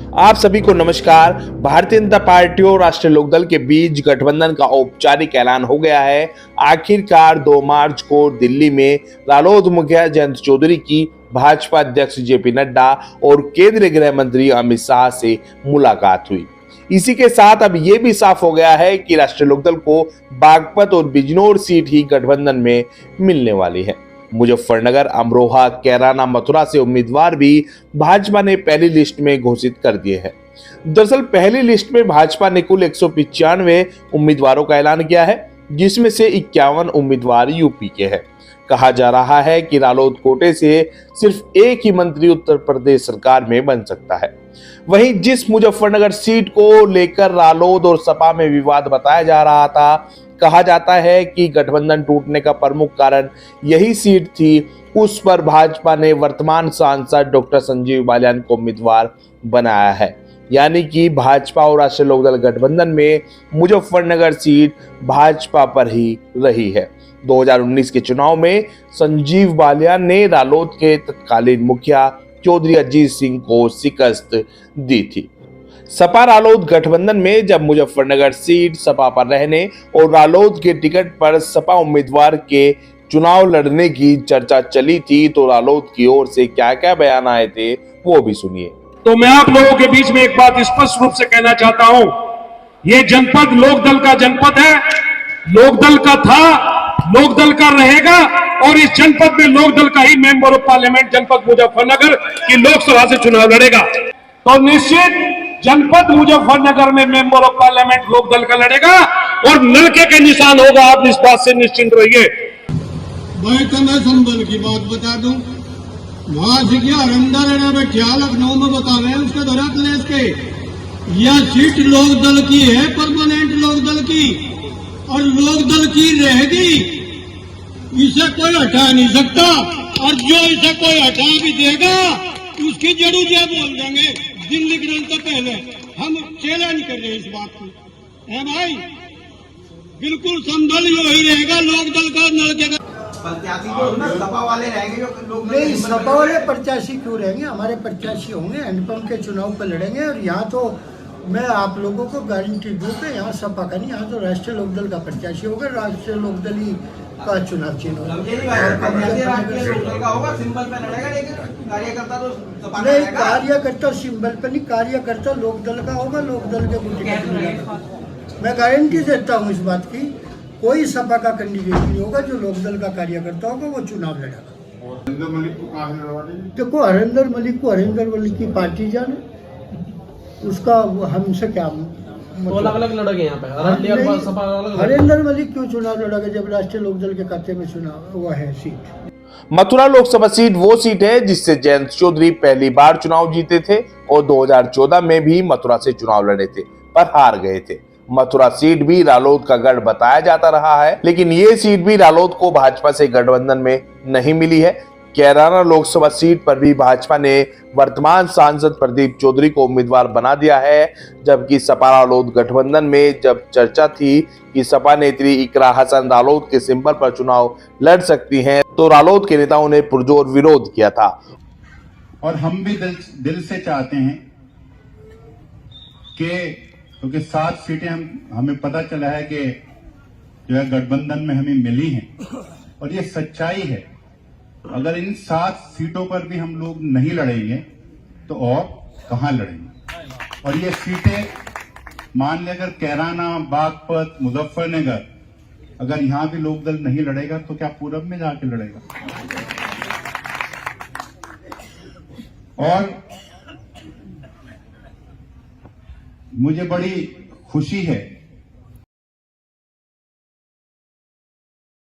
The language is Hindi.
आप सभी को नमस्कार। भारतीय जनता पार्टी और राष्ट्रीय लोकदल के बीच गठबंधन का औपचारिक ऐलान हो गया है। आखिरकार 2 मार्च को दिल्ली में रालोद मुखिया जयंत चौधरी की भाजपा अध्यक्ष जेपी नड्डा और केंद्रीय गृह मंत्री अमित शाह से मुलाकात हुई। इसी के साथ अब यह भी साफ हो गया है कि राष्ट्रीय लोकदल को बागपत और बिजनौर सीट ही गठबंधन में मिलने वाली है। मुजफ्फरनगर, अमरोहा, कैराना, मथुरा से उम्मीदवार भी भाजपा ने पहली लिस्ट में घोषित कर दिए हैं। दरअसल पहली लिस्ट में भाजपा ने कुल 195 उम्मीदवारों का ऐलान किया है, जिसमें से 51 उम्मीदवार यूपी के हैं। कहा जा रहा है कि रालोद कोटे से सिर्फ एक ही मंत्री उत्तर प्रदेश सरकार में बन सकता है। वहीं जिस मुजफ्फरनगर सीट को लेकर रालोद और सपा में विवाद बताया जा रहा था, कहा जाता है कि गठबंधन टूटने का प्रमुख कारण यही सीट थी। उस पर भाजपा ने वर्तमान सांसद डॉक्टर संजीव बालियान को उम्मीदवार बनाया है। यानी कि भाजपा और राष्ट्रीय लोकदल गठबंधन में मुजफ्फरनगर सीट भाजपा पर ही रही है। 2019 के चुनाव में संजीव बालियान ने रालोद के तत्कालीन मुखिया चौधरी अजीत सिंह को शिकस्त दी थी। सपा रालोद गठबंधन में जब मुजफ्फरनगर सीट सपा पर रहने और रालोद के टिकट पर सपा उम्मीदवार के चुनाव लड़ने की चर्चा चली थी, तो रालोद की ओर से क्या क्या बयान आए थे वो भी सुनिए। तो मैं आप लोगों के बीच में एक बात स्पष्ट रूप से कहना चाहता हूं, ये जनपद लोकदल का जनपद है, लोकदल का था, लोकदल का रहेगा और इस जनपद में लोकदल का ही मेंबर ऑफ पार्लियामेंट जनपद मुजफ्फरनगर की लोकसभा से चुनाव लड़ेगा। तो निश्चित जनपद मुजफ्फरनगर में मेंबर ऑफ पार्लियामेंट लोकदल का लड़ेगा और नलके के निशान होगा। आप इस बात से निश्चिंत रहिए। मैं संबल की बात बता दूं, वहां से क्या रंगा बैठा लखनऊ में बता रहे हैं उसका धरा कलेश के, यह सीट लोकदल की है, परमानेंट लोकदल की, और लोकदल की रहेगी। इसे कोई हटा नहीं सकता, और जो इसे कोई हटा भी देगा उसकी जड़ी जय बोल देंगे। दिल्ली ग्रंथ से पहले हम चैलेंज कर रहे हैं इस बात को, है भाई, बिल्कुल संभल ही रहेगा लोकदल का नलके का। प्रत्याशी तो सपा वाले रहेंगे जो लोग नहीं, सपा वाले प्रत्याशी क्यों रहेंगे? हमारे प्रत्याशी होंगे, हैंडपंप के चुनाव पर लड़ेंगे। और यहाँ तो मैं आप लोगों को गारंटी दूं कि यहाँ सपा का नहीं, यहाँ तो राष्ट्रीय लोकदल का प्रत्याशी होगा। राष्ट्रीय लोकदल ही का चुनाव चिन्ह होगा। नहीं, कार्यकर्ता सिंबल पर नहीं, कार्यकर्ता लोकदल का होगा, लोकदल के टिकट मिलेगा। मैं गारंटी देता हूँ इस बात की, कोई सपा का कैंडिडेट नहीं होगा। जो लोकदल का कार्यकर्ता होगा वो चुनाव लड़ेगा। देखो, हरिंदर मलिक की पार्टी जाने, उसका हमसे क्या तो अलग अलग लड़ेंगे यहाँ पे। हरिंदर मलिक क्यों चुनाव लड़ेगा जब राष्ट्रीय लोकदल के खाते में चुनाव हुआ है सीट? मथुरा लोकसभा सीट वो सीट है जिससे जयंत चौधरी पहली बार चुनाव जीते थे और 2014 में भी मथुरा से चुनाव लड़े थे पर हार गए थे। मथुरा सीट भी रालोद का गढ़ बताया जाता रहा है, लेकिन ये सीट भी रालोद को भाजपा से गठबंधन में नहीं मिली है। कैराना लोकसभा सीट पर भी भाजपा ने वर्तमान सांसद प्रदीप चौधरी को उम्मीदवार बना दिया है, जबकि सपा रालोद गठबंधन में जब चर्चा थी कि सपा नेत्री इकरा हसन रालोद के सिंबल पर चुनाव लड़ सकती हैं, तो रालोद के नेताओं ने पुरजोर विरोध किया था। और हम भी दिल से चाहते हैं कि क्योंकि 7 सीटें हमें पता चला है कि जो है गठबंधन में हमें मिली हैं, और ये सच्चाई है। अगर इन 7 सीटों पर भी हम लोग नहीं लड़ेंगे तो और कहां लड़ेंगे? और ये सीटें मान लें अगर कैराना, बागपत, मुजफ्फरनगर, अगर यहां भी लोकदल नहीं लड़ेगा तो क्या पूरब में जाके लड़ेगा? और मुझे बड़ी खुशी है